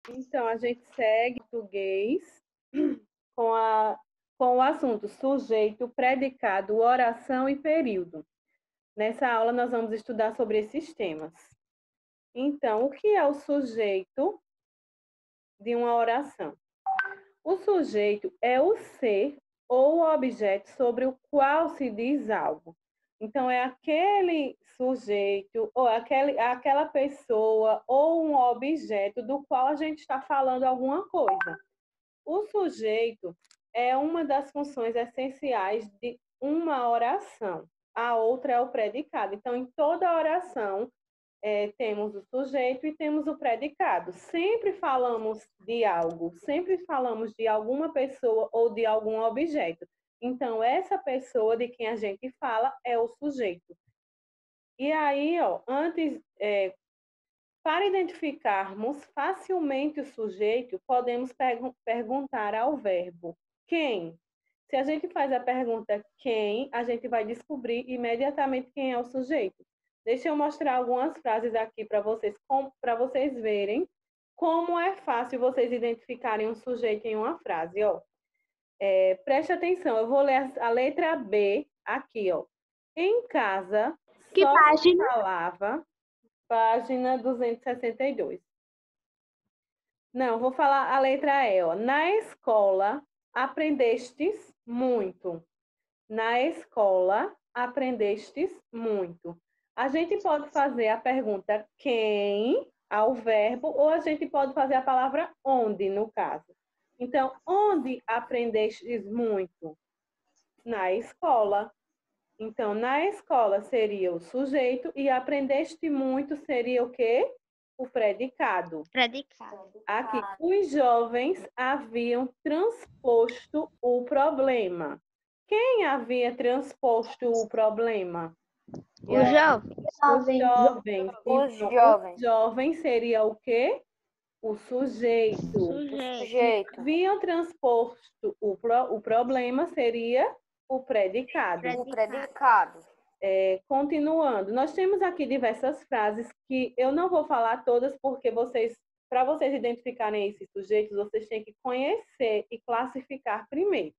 Então, a gente segue português com, com o assunto sujeito, predicado, oração e período. Nessa aula, nós vamos estudar sobre esses temas. Então, o que é o sujeito de uma oração? O sujeito é o ser ou o objeto sobre o qual se diz algo. Então, é aquele sujeito, ou aquela pessoa, ou um objeto do qual a gente está falando alguma coisa. O sujeito é uma das funções essenciais de uma oração. A outra é o predicado. Então, em toda oração, temos o sujeito e temos o predicado. Sempre falamos de algo, sempre falamos de alguma pessoa ou de algum objeto. Então, essa pessoa de quem a gente fala é o sujeito. E aí, ó, para identificarmos facilmente o sujeito, podemos perguntar ao verbo quem. Se a gente faz a pergunta quem, a gente vai descobrir imediatamente quem é o sujeito. Deixa eu mostrar algumas frases aqui para vocês verem como é fácil vocês identificarem um sujeito em uma frase. Ó. Preste atenção, eu vou ler a letra B aqui. Ó. Em casa, Que só se página? falava... Página 262. Não, vou falar a letra E. Ó. Na escola, aprendestes muito. Na escola, aprendestes muito. A gente pode fazer a pergunta quem ao verbo, ou a gente pode fazer a palavra onde, no caso. Então, onde aprendestes muito? Na escola. Então, na escola seria o sujeito e aprendeste muito seria o quê? O predicado. Predicado. Aqui, os jovens haviam transposto o problema. Quem havia transposto o problema? O jovem. Os jovens. Os Então, jovens. os jovens seria o quê? O sujeito. Sujeito. Haviam transposto o problema seria o predicado. O predicado. Continuando, nós temos aqui diversas frases que eu não vou falar todas porque para vocês identificarem esses sujeitos, vocês têm que conhecer e classificar primeiro.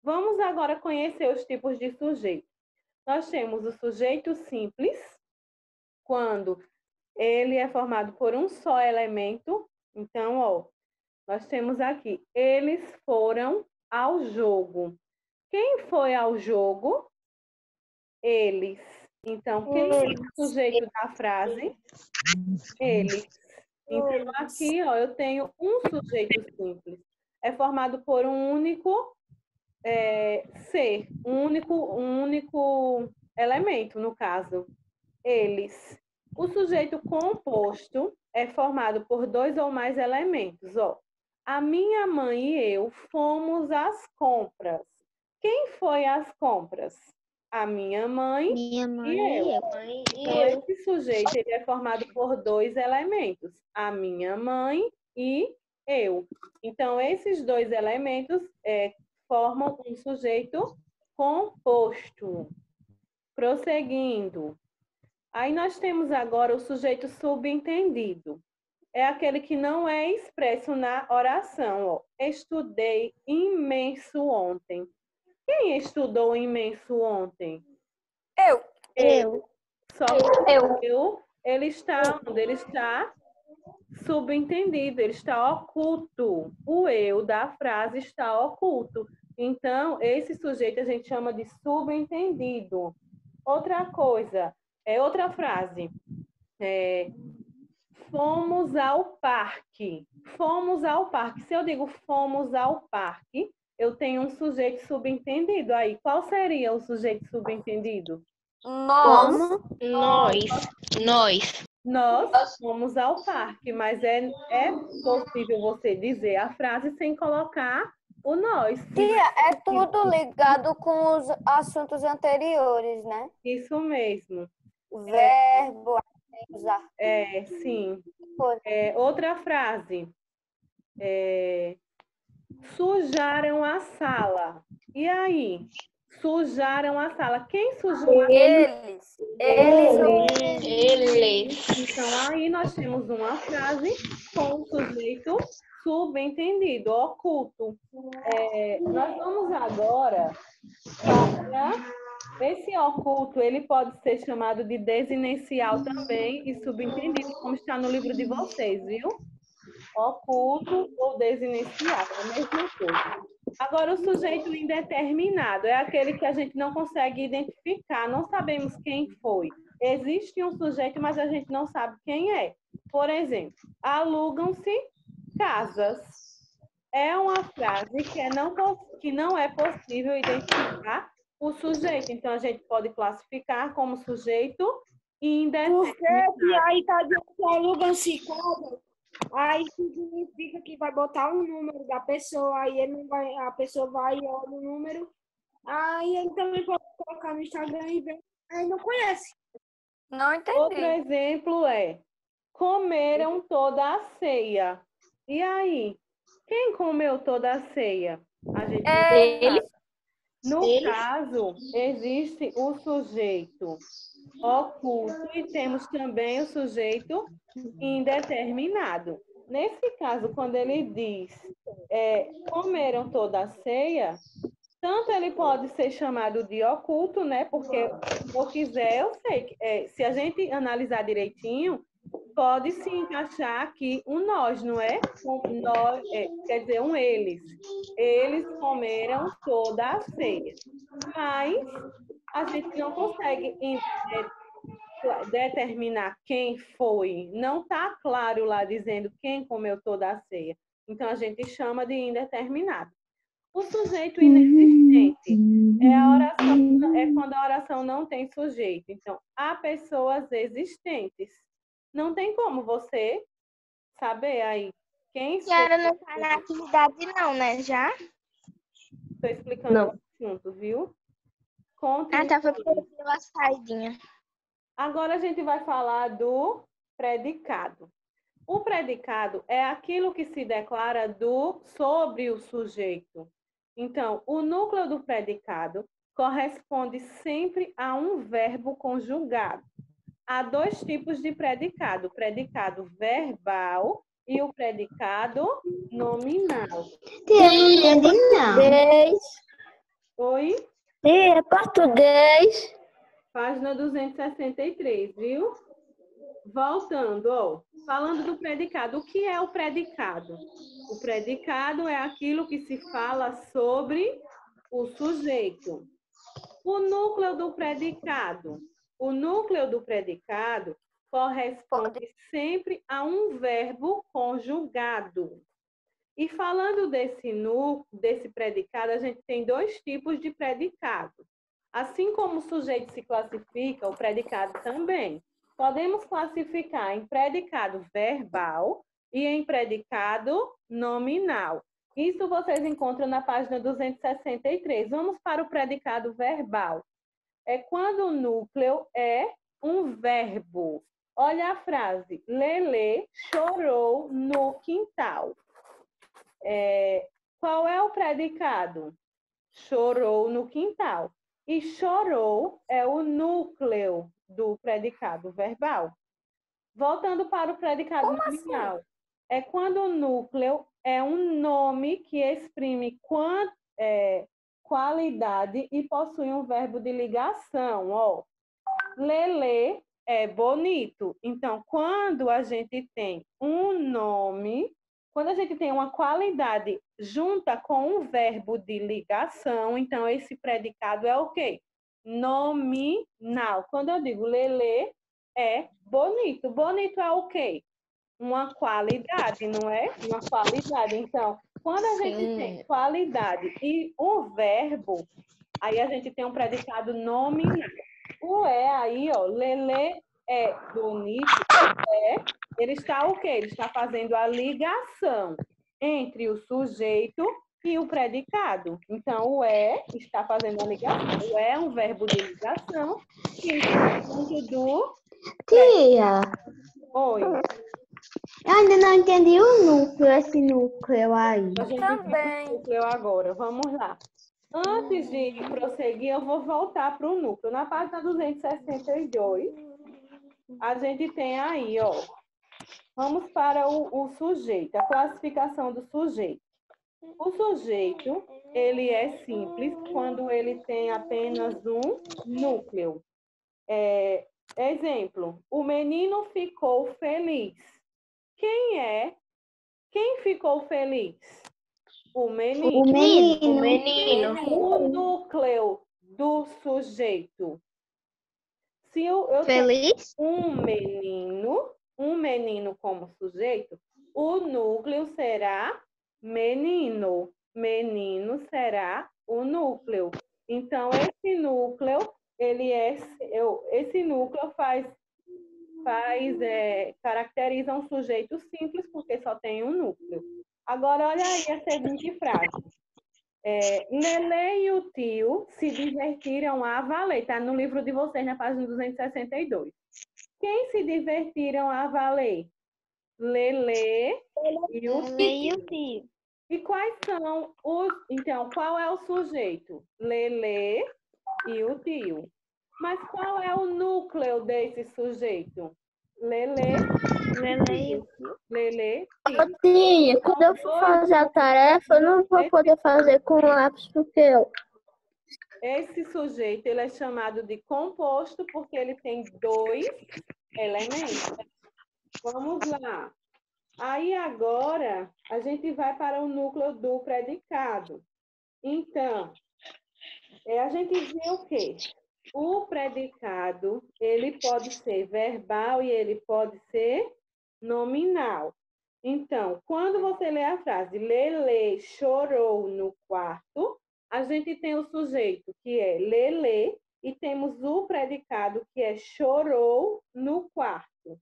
Vamos agora conhecer os tipos de sujeito. Nós temos o sujeito simples, quando ele é formado por um só elemento. Então, ó, nós temos aqui, eles foram ao jogo. Quem foi ao jogo? Eles. Então, quem é o sujeito da frase? Eles. Então, aqui, ó, eu tenho um sujeito simples. É formado por um único ser, um único elemento, no caso. Eles. O sujeito composto é formado por dois ou mais elementos. Ó. A minha mãe e eu fomos às compras. Quem foi às compras? A minha mãe e eu. Então, esse sujeito ele é formado por dois elementos, a minha mãe e eu. Então, esses dois elementos formam um sujeito composto. Prosseguindo. Aí nós temos agora o sujeito subentendido. É aquele que não é expresso na oração. Ó. Estudei imenso ontem. Quem estudou imenso ontem? Eu. Só que ele está onde? Ele está subentendido, ele está oculto. O eu da frase está oculto. Então, esse sujeito a gente chama de subentendido. Outra coisa, outra frase. Fomos ao parque. Fomos ao parque. Se eu digo fomos ao parque, eu tenho um sujeito subentendido aí. Qual seria o sujeito subentendido? Nós fomos ao parque, mas é possível você dizer a frase sem colocar o nós. Tia, é tudo ligado com os assuntos anteriores, né? Isso mesmo. O verbo, usar. Sim. Outra frase. Sujaram a sala. E aí? Sujaram a sala. Quem sujou a Eles. Então, aí nós temos uma frase com o sujeito subentendido, oculto. Nós vamos agora para esse oculto, ele pode ser chamado de desinencial também e subentendido, como está no livro de vocês, viu? Oculto ou desinencial, é a mesma coisa. Agora, o sujeito indeterminado é aquele que a gente não consegue identificar, não sabemos quem foi. Existe um sujeito, mas a gente não sabe quem é. Por exemplo, alugam-se casas. É uma frase que não é possível identificar o sujeito. Então, a gente pode classificar como sujeito indeterminado. Porque aí está dizendo que alugam-se casas. Aí significa que vai botar o número da pessoa, aí ele não vai, a pessoa vai e olha o número, aí ele também pode colocar no Instagram e ver, aí não conhece. Não entendi. Outro exemplo é: comeram toda a ceia. E aí? Quem comeu toda a ceia? A gente Ele. No caso, existe o sujeito oculto e temos também o sujeito indeterminado. Nesse caso, quando ele diz comeram toda a ceia, tanto ele pode ser chamado de oculto, né? Porque, se eu quiser, eu sei que se a gente analisar direitinho, pode se encaixar aqui um nós, não é? Um nós, quer dizer, um eles. Eles comeram toda a ceia. Mas a gente não consegue determinar quem foi. Não está claro lá dizendo quem comeu toda a ceia. Então, a gente chama de indeterminado. O sujeito inexistente é quando a oração não tem sujeito. Então, há pessoas existentes. Não tem como você saber aí quem A senhora não está na atividade não, né? Já? Estou explicando o assunto, viu? Ah, tá, foi porque eu dei uma saidinha. Agora a gente vai falar do predicado. O predicado é aquilo que se declara sobre o sujeito. Então, o núcleo do predicado corresponde sempre a um verbo conjugado. Há dois tipos de predicado: o predicado verbal e o predicado nominal. Português. Oi? Português. Página 263, viu? Voltando, ó, falando do predicado. O que é o predicado? O predicado é aquilo que se fala sobre o sujeito. O núcleo do predicado. O núcleo do predicado corresponde sempre a um verbo conjugado. E falando desse predicado, a gente tem dois tipos de predicado. Assim como o sujeito se classifica, o predicado também. Podemos classificar em predicado verbal e em predicado nominal. Isso vocês encontram na página 263. Vamos para o predicado verbal. É quando o núcleo é um verbo. Olha a frase: Lelê chorou no quintal. Qual é o predicado? Chorou no quintal. E chorou é o núcleo do predicado verbal. Voltando para o predicado nominal. Assim? É quando o núcleo é um nome que exprime qualidade e possui um verbo de ligação. Ó, Lelê é bonito. Então, quando a gente tem um nome, quando a gente tem uma qualidade junta com um verbo de ligação, então esse predicado é o quê? Nominal. Quando eu digo Lelê é bonito. Bonito é o quê? Uma qualidade, não é? Uma qualidade. Então, quando a gente tem qualidade e um verbo, aí a gente tem um predicado nominal. O aí, ó, Lelê é bonito, ele está o quê? Ele está fazendo a ligação entre o sujeito e o predicado. Então, o está fazendo a ligação. O é um verbo de ligação que está junto do... Tia, Oi. eu ainda não entendi o núcleo, esse núcleo aí. A gente viu o núcleo agora. Vamos lá. Antes de prosseguir, eu vou voltar para o núcleo. Na página 262, a gente tem aí, ó. Vamos para o sujeito, a classificação do sujeito. O sujeito, ele é simples quando ele tem apenas um núcleo. Exemplo, o menino ficou feliz. Quem ficou feliz? O menino. O menino. O núcleo do sujeito. Se eu tenho Feliz. um menino como sujeito, o núcleo será menino. Menino será o núcleo. Então, esse núcleo, esse núcleo caracteriza um sujeito simples, porque só tem um núcleo. Agora, olha aí a seguinte frase. Lelê e o tio se divertiram a valer. Está no livro de vocês, na página 262. Quem se divertiram a valer? Lelê e o tio. E quais são os... Então, qual é o sujeito? Lelê e o tio. Mas qual é o núcleo desse sujeito? Lelê e o tio. Lelê e o tio. Tia, quando eu for fazer a tarefa, eu não vou poder fazer com lápis, porque Esse sujeito ele é chamado de composto porque ele tem dois elementos. Vamos lá. Aí agora a gente vai para o núcleo do predicado. Então, a gente vê o quê? O predicado, ele pode ser verbal e ele pode ser nominal. Então, quando você lê a frase Lelê chorou no quarto, a gente tem o sujeito, que é Lelê, e temos o predicado, que é chorou no quarto.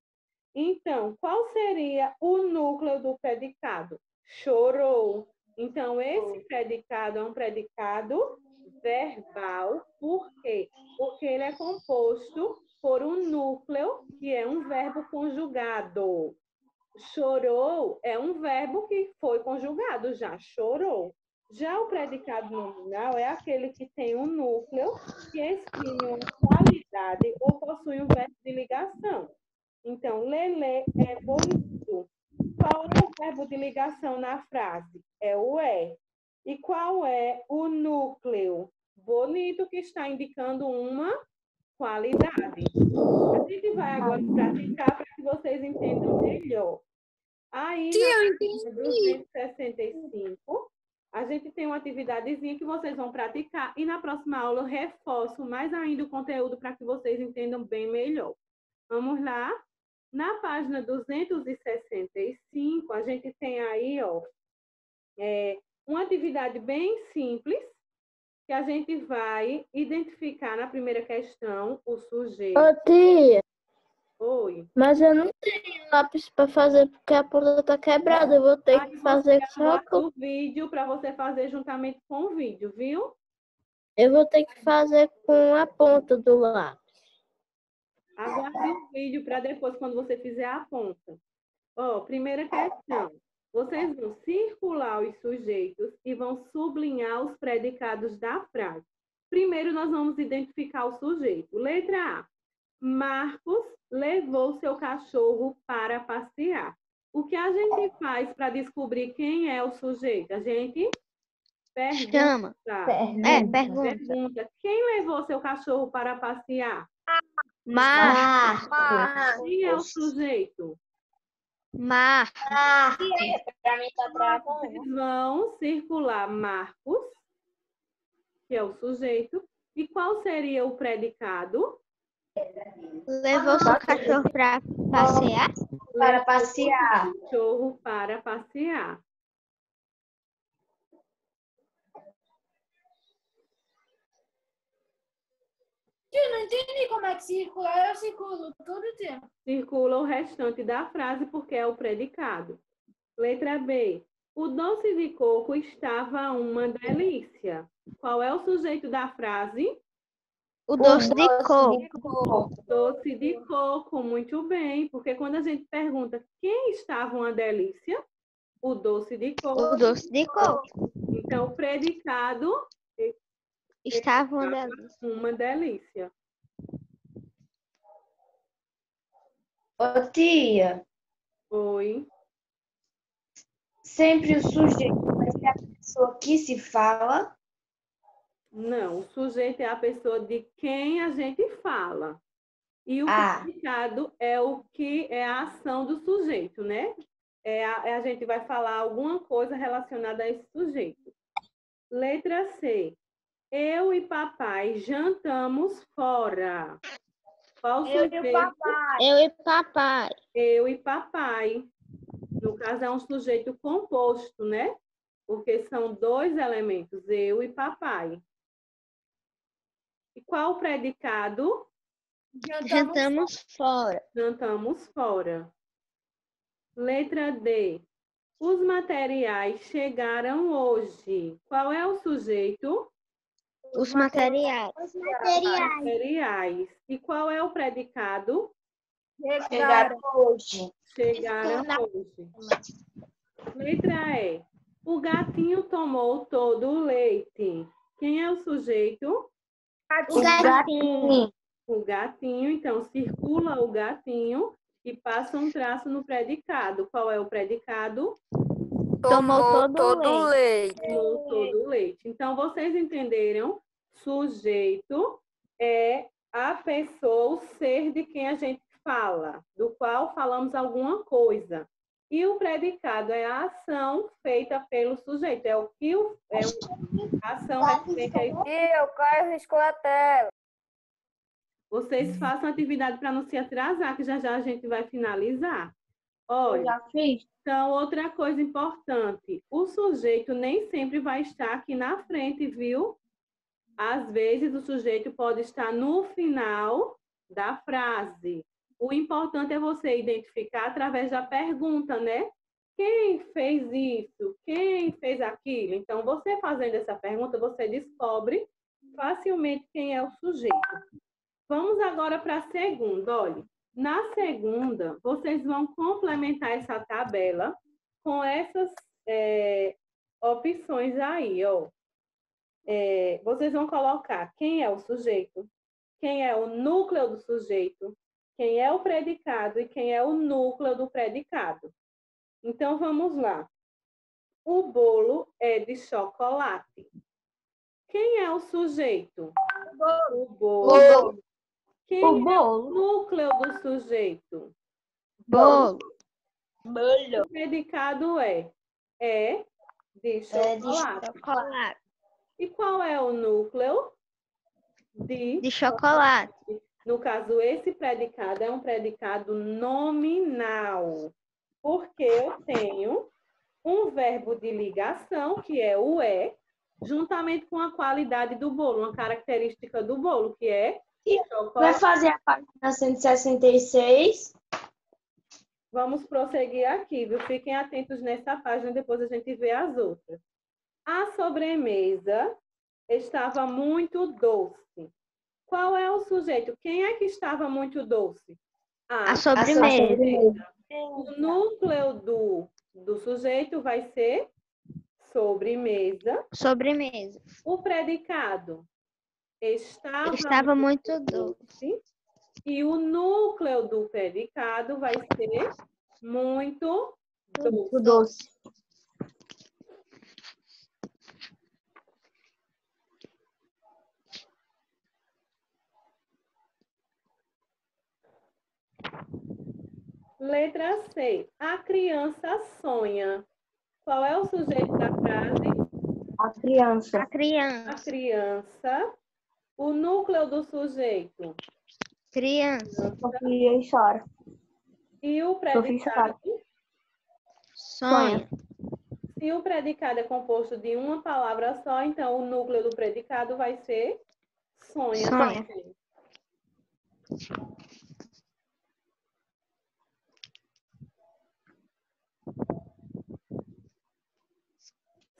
Então, qual seria o núcleo do predicado? Chorou. Então, esse predicado é um predicado verbal. Por quê? Porque ele é composto por um núcleo, que é um verbo conjugado. Chorou é um verbo que foi conjugado já, chorou. Já o predicado nominal é aquele que tem um núcleo que exprime uma qualidade ou possui um verbo de ligação. Então, Lelê é bonito. Qual é o verbo de ligação na frase? É o é. E qual é o núcleo? Bonito, que está indicando uma qualidade. A gente vai agora praticar para que vocês entendam melhor. Aí, na página 265, a gente tem uma atividadezinha que vocês vão praticar e na próxima aula eu reforço mais ainda o conteúdo para que vocês entendam bem melhor. Vamos lá? Na página 265, a gente tem aí, ó, uma atividade bem simples, que a gente vai identificar na primeira questão o sujeito. Ô, tia, Oi. mas eu não tenho lápis para fazer porque a ponta tá quebrada. Eu vou ter que fazer só com... o vídeo para você fazer juntamente com o vídeo, viu? Eu vou ter que fazer com a ponta do lápis. Aguarde o vídeo para depois, quando você fizer a ponta. Ó, primeira questão. Vocês vão circular os sujeitos e vão sublinhar os predicados da frase. Primeiro, nós vamos identificar o sujeito. Letra A. Marcos levou seu cachorro para passear. O que a gente faz para descobrir quem é o sujeito? A gente pergunta. Pergunta. Quem levou seu cachorro para passear? Marcos. Quem é o sujeito? Marcos. Vocês vão circular Marcos, que é o sujeito, e qual seria o predicado? Levou seu cachorro para passear? Para passear. Cachorro para passear. Eu não entendi como é que circula. Eu circulo todo o tempo. Circula o restante da frase porque é o predicado. Letra B. O doce de coco estava uma delícia. Qual é o sujeito da frase? O doce de coco. Doce de coco, muito bem. Porque quando a gente pergunta quem estava uma delícia, o doce de coco. O doce de coco. Então, o predicado Estava uma delícia. Uma delícia. Ô, tia, Oi. sempre o sujeito vai ser a pessoa que se fala. Não, o sujeito é a pessoa de quem a gente fala. E o predicado é o que é a ação do sujeito, né? A gente vai falar alguma coisa relacionada a esse sujeito. Letra C. Eu e papai jantamos fora. Qual sujeito? Eu e papai. Eu e papai. No caso, é um sujeito composto, né? Porque são dois elementos, eu e papai. E qual o predicado? Jantamos fora. Jantamos fora. Letra D. Os materiais chegaram hoje. Qual é o sujeito? Os materiais. Materiais. E qual é o predicado? Chegaram hoje. Chegaram hoje. Letra E. O gatinho tomou todo o leite. Quem é o sujeito? O gatinho. O gatinho. Então, circula o gatinho e passa um traço no predicado. Qual é o predicado? Tomou todo o leite. Tomou todo o leite. Então, vocês entenderam? Sujeito é a pessoa, o ser de quem a gente fala, do qual falamos alguma coisa. E o predicado é a ação feita pelo sujeito. É o que a ação referente a isso. Eu quero riscou a tela. Vocês façam atividade para não se atrasar, que já já a gente vai finalizar. Olha, Já fiz. então, outra coisa importante, o sujeito nem sempre vai estar aqui na frente, viu? Às vezes, o sujeito pode estar no final da frase. O importante é você identificar através da pergunta, né? Quem fez isso? Quem fez aquilo? Então, você fazendo essa pergunta, você descobre facilmente quem é o sujeito. Vamos agora para a segunda. Olha, na segunda, vocês vão complementar essa tabela com essas opções aí, ó. Vocês vão colocar quem é o sujeito, quem é o núcleo do sujeito, quem é o predicado e quem é o núcleo do predicado. Então, vamos lá. O bolo é de chocolate. Quem é o sujeito? O bolo. Quem é o núcleo do sujeito? Bolo. O predicado é de chocolate. E qual é o núcleo? De chocolate. No caso, esse predicado é um predicado nominal, porque eu tenho um verbo de ligação, que é o juntamente com a qualidade do bolo, uma característica do bolo, que é chocolate. Vai fazer a página 166. Vamos prosseguir aqui, viu? Fiquem atentos nessa página, depois a gente vê as outras. A sobremesa estava muito doce. Qual é o sujeito? Quem é que estava muito doce? A sobremesa. O núcleo do sujeito vai ser sobremesa. Sobremesa. O predicado Estava muito doce. E o núcleo do predicado vai ser muito doce. Letra C. A criança sonha. Qual é o sujeito da frase? A criança. A criança. A criança. O núcleo do sujeito? Criança. Sofia e chora. E o predicado? Sonha. Se o predicado é composto de uma palavra só, então o núcleo do predicado vai ser sonha. Sonha.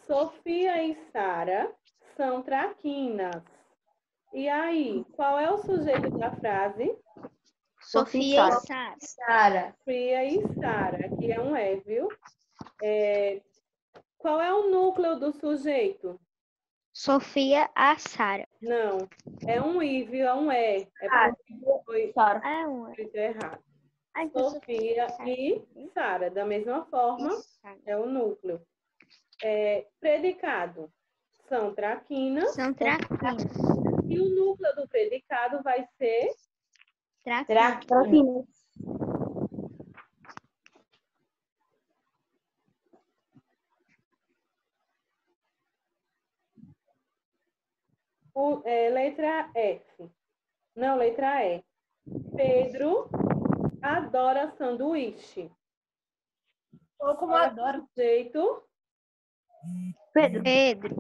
Sofia e Sara são traquinas. E aí, qual é o sujeito da frase? Sofia e Sara. Sara. Sofia e Sara. Aqui é um viu? Qual é o núcleo do sujeito? Sofia, a Sara. Não, é um I, viu? É um E. É porque foi É um. escrito errado. Ah, então Sofia e Sara. Da mesma forma, é o núcleo. Predicado. São traquinas. São traquinas. E o núcleo do predicado vai ser Traquinas. Letra F. Não, letra E. Pedro adora sanduíche. Ou como adoro. Sujeito. Pedro.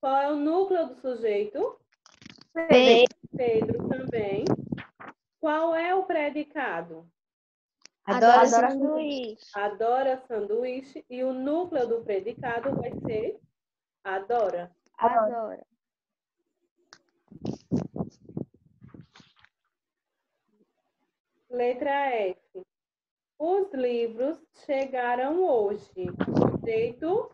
Qual é o núcleo do sujeito? Pedro também. Qual é o predicado? Adora sanduíche. Adora sanduíche. E o núcleo do predicado vai ser adora. Adora. Letra F. Os livros chegaram hoje. Sujeito,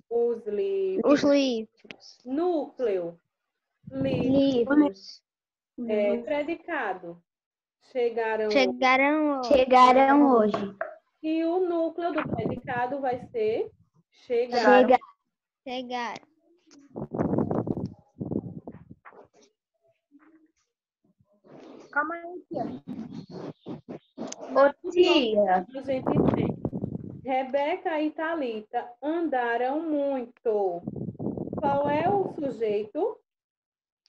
os livros. Os livros. Núcleo, Livros. Predicado. Chegaram Chegaram hoje. E o núcleo do predicado vai ser chegaram. Chegaram. Calma aí, tia. Ô, tia. A gente tem Rebeca e Thalita andaram muito. Qual é o sujeito?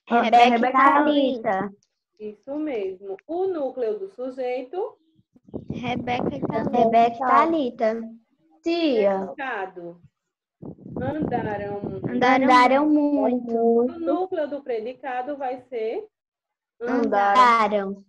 Rebeca e Thalita. Isso mesmo. O núcleo do sujeito? Rebeca e Rebeca e Thalita. Tia. Predicado. Andaram. Andaram muito. O núcleo do predicado vai ser Andaram.